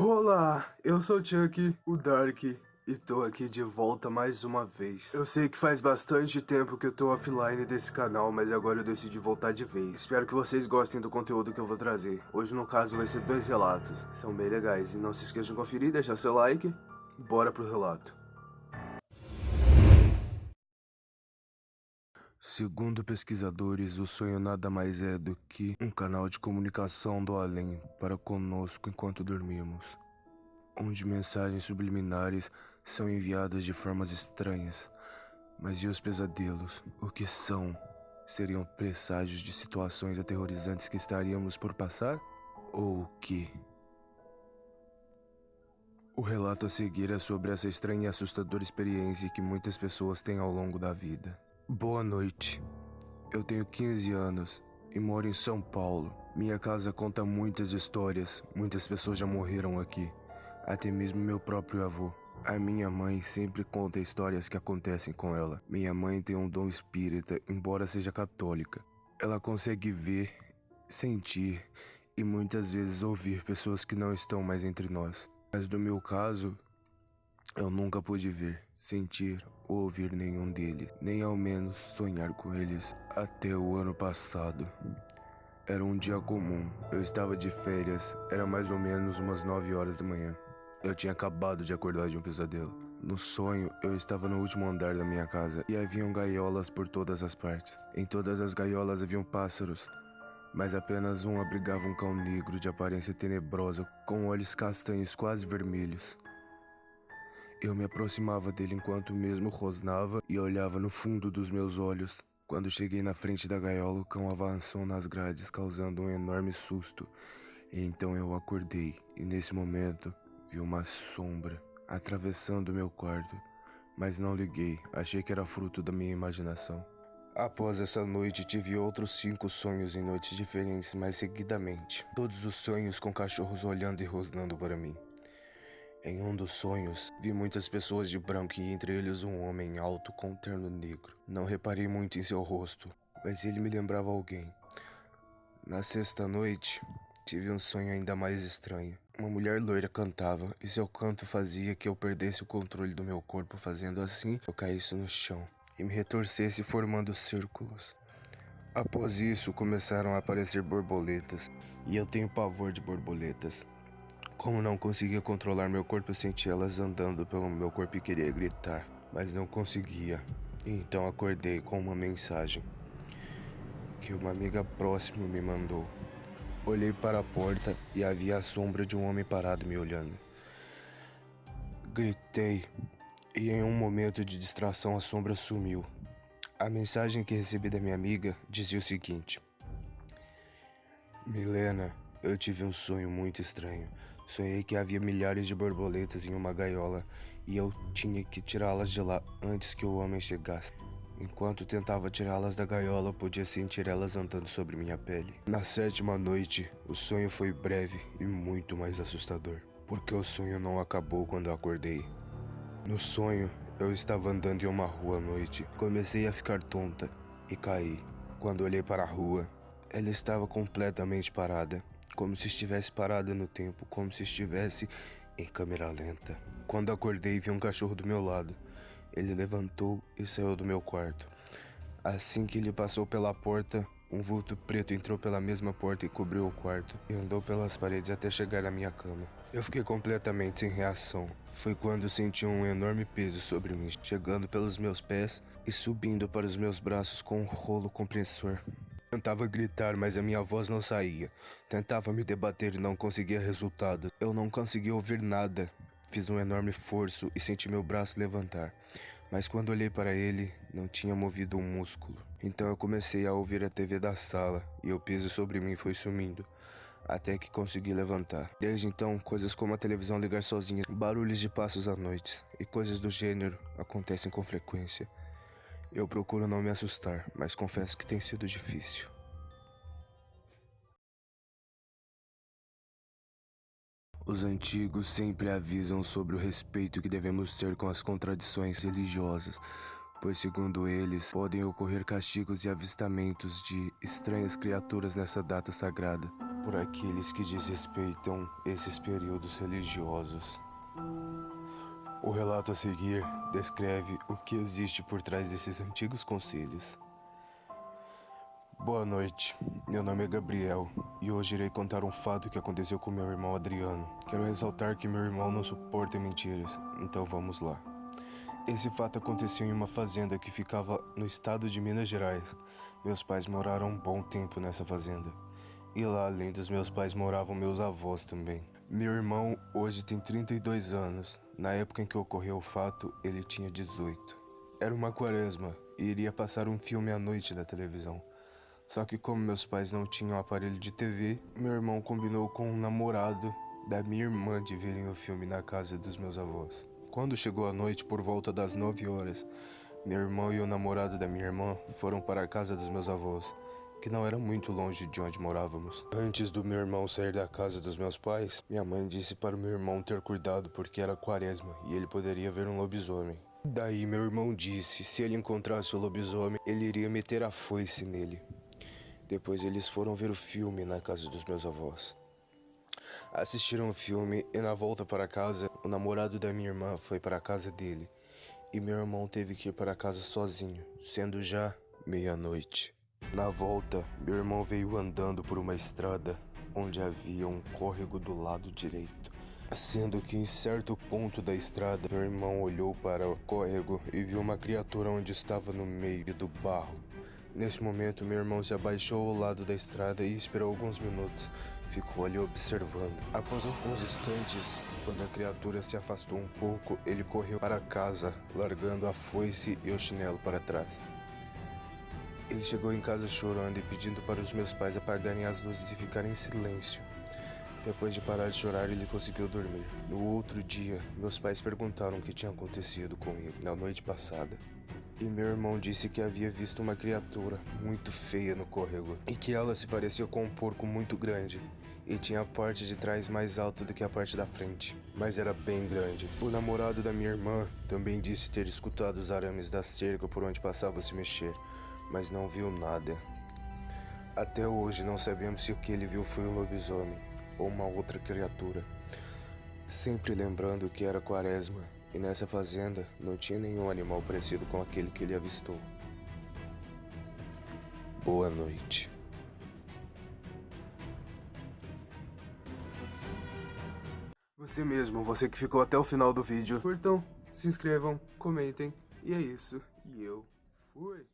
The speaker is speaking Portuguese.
Olá, eu sou o Chuck, o Dark, e tô aqui de volta mais uma vez. Eu sei que faz bastante tempo que eu tô offline desse canal, mas agora eu decidi voltar de vez. Espero que vocês gostem do conteúdo que eu vou trazer. Hoje, no caso, vai ser 2 relatos. São bem legais, e não se esqueçam de conferir, deixar seu like. Bora pro relato. Segundo pesquisadores, o sonho nada mais é do que um canal de comunicação do além para conosco enquanto dormimos, onde mensagens subliminares são enviadas de formas estranhas. Mas e os pesadelos? O que são? Seriam presságios de situações aterrorizantes que estaríamos por passar? Ou o que? O relato a seguir é sobre essa estranha e assustadora experiência que muitas pessoas têm ao longo da vida. Boa noite. Eu tenho 15 anos e moro em São Paulo. Minha casa conta muitas histórias, muitas pessoas já morreram aqui, até mesmo meu próprio avô. A minha mãe sempre conta histórias que acontecem com ela. Minha mãe tem um dom espírita, embora seja católica. Ela consegue ver, sentir e muitas vezes ouvir pessoas que não estão mais entre nós. Mas no meu caso, eu nunca pude ver, sentir ou ouvir nenhum deles, nem ao menos sonhar com eles até o ano passado. Era um dia comum, eu estava de férias, era mais ou menos umas 9 horas da manhã. Eu tinha acabado de acordar de um pesadelo. No sonho, eu estava no último andar da minha casa e haviam gaiolas por todas as partes. Em todas as gaiolas haviam pássaros, mas apenas um abrigava um cão negro de aparência tenebrosa, com olhos castanhos quase vermelhos. Eu me aproximava dele enquanto mesmo rosnava e olhava no fundo dos meus olhos. Quando cheguei na frente da gaiola, o cão avançou nas grades, causando um enorme susto. E então eu acordei, e nesse momento vi uma sombra atravessando meu quarto. Mas não liguei, achei que era fruto da minha imaginação. Após essa noite, tive outros 5 sonhos em noites diferentes, mas seguidamente. Todos os sonhos com cachorros olhando e rosnando para mim. Em um dos sonhos, vi muitas pessoas de branco e entre eles um homem alto com um terno negro. Não reparei muito em seu rosto, mas ele me lembrava alguém. Na sexta noite, tive um sonho ainda mais estranho. Uma mulher loira cantava, e seu canto fazia que eu perdesse o controle do meu corpo, fazendo assim eu caísse no chão e me retorcesse formando círculos. Após isso, começaram a aparecer borboletas, e eu tenho pavor de borboletas. Como não conseguia controlar meu corpo, eu sentia elas andando pelo meu corpo e queria gritar, mas não conseguia. E então acordei com uma mensagem que uma amiga próxima me mandou. Olhei para a porta e havia a sombra de um homem parado me olhando. Gritei e em um momento de distração a sombra sumiu. A mensagem que recebi da minha amiga dizia o seguinte: Milena, eu tive um sonho muito estranho. Sonhei que havia milhares de borboletas em uma gaiola e eu tinha que tirá-las de lá antes que o homem chegasse. Enquanto tentava tirá-las da gaiola, podia sentir elas andando sobre minha pele. Na 7ª noite, o sonho foi breve e muito mais assustador, porque o sonho não acabou quando eu acordei. No sonho, eu estava andando em uma rua à noite. Comecei a ficar tonta e caí. Quando olhei para a rua, ela estava completamente parada, como se estivesse parada no tempo, como se estivesse em câmera lenta. Quando acordei, vi um cachorro do meu lado. Ele levantou e saiu do meu quarto. Assim que ele passou pela porta, um vulto preto entrou pela mesma porta e cobriu o quarto, e andou pelas paredes até chegar à minha cama. Eu fiquei completamente sem reação. Foi quando senti um enorme peso sobre mim, chegando pelos meus pés e subindo para os meus braços com um rolo compressor. Tentava gritar, mas a minha voz não saía. Tentava me debater e não conseguia resultado. Eu não conseguia ouvir nada. Fiz um enorme esforço e senti meu braço levantar. Mas quando olhei para ele, não tinha movido um músculo. Então eu comecei a ouvir a TV da sala e o peso sobre mim foi sumindo, até que consegui levantar. Desde então, coisas como a televisão ligar sozinha, barulhos de passos à noite e coisas do gênero acontecem com frequência. Eu procuro não me assustar, mas confesso que tem sido difícil. Os antigos sempre avisam sobre o respeito que devemos ter com as contradições religiosas, pois segundo eles, podem ocorrer castigos e avistamentos de estranhas criaturas nessa data sagrada, por aqueles que desrespeitam esses períodos religiosos. O relato a seguir descreve o que existe por trás desses antigos conselhos. Boa noite, meu nome é Gabriel e hoje irei contar um fato que aconteceu com meu irmão Adriano. Quero ressaltar que meu irmão não suporta mentiras, então vamos lá. Esse fato aconteceu em uma fazenda que ficava no estado de Minas Gerais. Meus pais moraram um bom tempo nessa fazenda. E lá, além dos meus pais, moravam meus avós também. Meu irmão hoje tem 32 anos. Na época em que ocorreu o fato, ele tinha 18. Era uma quaresma e iria passar um filme à noite na televisão. Só que como meus pais não tinham aparelho de TV, meu irmão combinou com um namorado da minha irmã de verem o filme na casa dos meus avós. Quando chegou a noite, por volta das 9 horas, meu irmão e o namorado da minha irmã foram para a casa dos meus avós, que não era muito longe de onde morávamos. Antes do meu irmão sair da casa dos meus pais, minha mãe disse para o meu irmão ter cuidado porque era quaresma e ele poderia ver um lobisomem. Daí meu irmão disse, se ele encontrasse o lobisomem, ele iria meter a foice nele. Depois eles foram ver o filme na casa dos meus avós. Assistiram o filme e na volta para casa, o namorado da minha irmã foi para a casa dele. E meu irmão teve que ir para casa sozinho, sendo já meia-noite. Na volta, meu irmão veio andando por uma estrada onde havia um córrego do lado direito. Sendo que em certo ponto da estrada, meu irmão olhou para o córrego e viu uma criatura onde estava no meio do barro. Nesse momento, meu irmão se abaixou ao lado da estrada e esperou alguns minutos. Ficou ali observando. Após alguns instantes, quando a criatura se afastou um pouco, ele correu para casa, largando a foice e o chinelo para trás. Ele chegou em casa chorando e pedindo para os meus pais apagarem as luzes e ficarem em silêncio. Depois de parar de chorar, ele conseguiu dormir. No outro dia, meus pais perguntaram o que tinha acontecido com ele na noite passada. E meu irmão disse que havia visto uma criatura muito feia no córrego e que ela se parecia com um porco muito grande e tinha a parte de trás mais alta do que a parte da frente, mas era bem grande. O namorado da minha irmã também disse ter escutado os arames da cerca por onde passava se mexer, mas não viu nada. Até hoje não sabemos se o que ele viu foi um lobisomem ou uma outra criatura. Sempre lembrando que era quaresma. E nessa fazenda não tinha nenhum animal parecido com aquele que ele avistou. Boa noite. Você mesmo, você que ficou até o final do vídeo. Curtam, se inscrevam, comentem. E é isso. E eu fui.